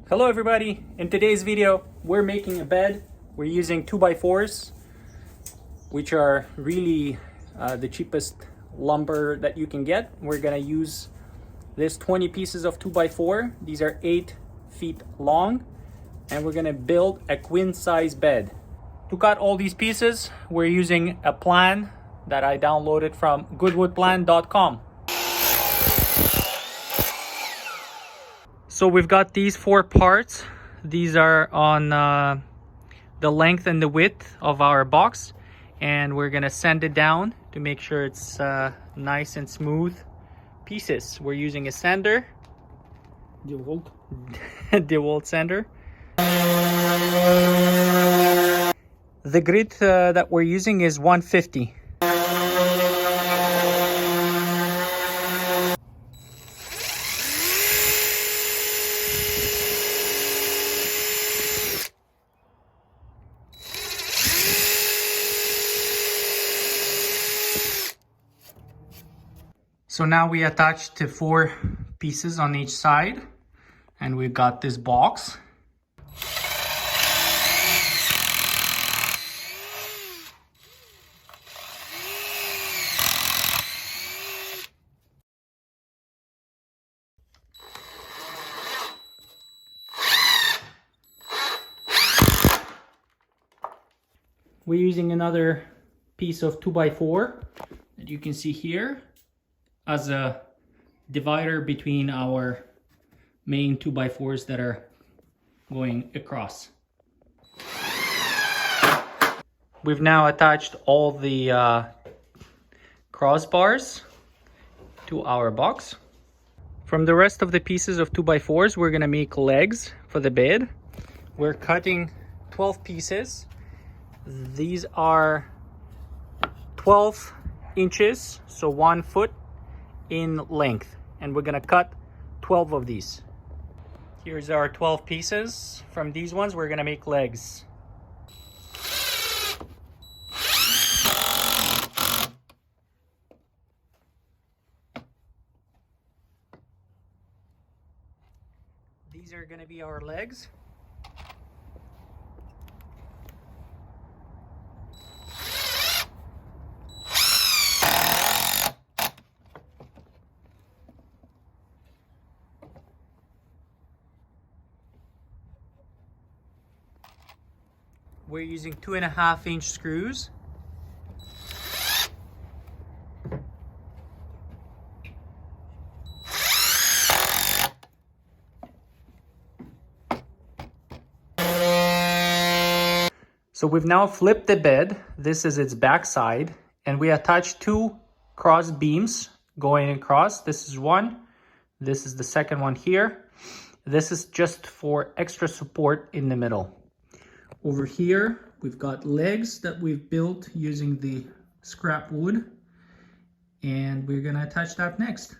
Hello everybody, in today's video we're making a bed. We're using 2x4s, which are really the cheapest lumber that you can get. We're gonna use this 20 pieces of 2x4. These are 8 feet long, and we're gonna build a queen size bed. To cut all these pieces, we're using a plan that I downloaded from goodwoodplan.com. So we've got these 4 parts. These are on the length and the width of our box, and we're gonna sand it down to make sure it's nice and smooth pieces. We're using a sander, DeWalt sander. The grit that we're using is 150. So now we attached the 4 pieces on each side, and we've got this box. We're using another piece of 2x4 that you can see here as a divider between our main 2x4s that are going across. We've now attached all the crossbars to our box. From the rest of the pieces of 2x4s, we're gonna make legs for the bed. We're cutting 12 pieces. These are 12 inches, so 1 foot in length, and we're gonna cut 12 of these. Here's our 12 pieces. From these ones we're gonna make legs. These are gonna be our legs. We're using 2.5-inch screws. So we've now flipped the bed. This is its back side, and we attached 2 cross beams going across. This is one. This is the second one here. This is just for extra support in the middle. Over here, we've got legs that we've built using the scrap wood, and we're gonna attach that next.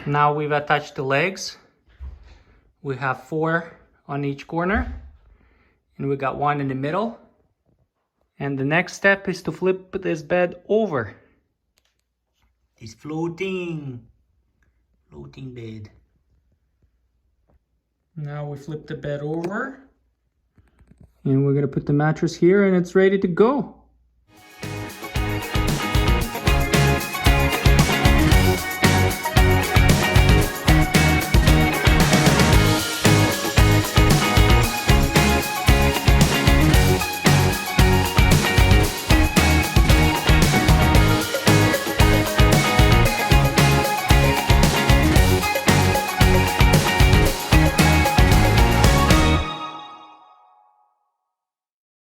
Now we've attached the legs. We have 4 on each corner, and we got 1 in the middle. And the next step is to flip this bed over. This floating bed. Now we flip the bed over. And we're gonna put the mattress here, and it's ready to go.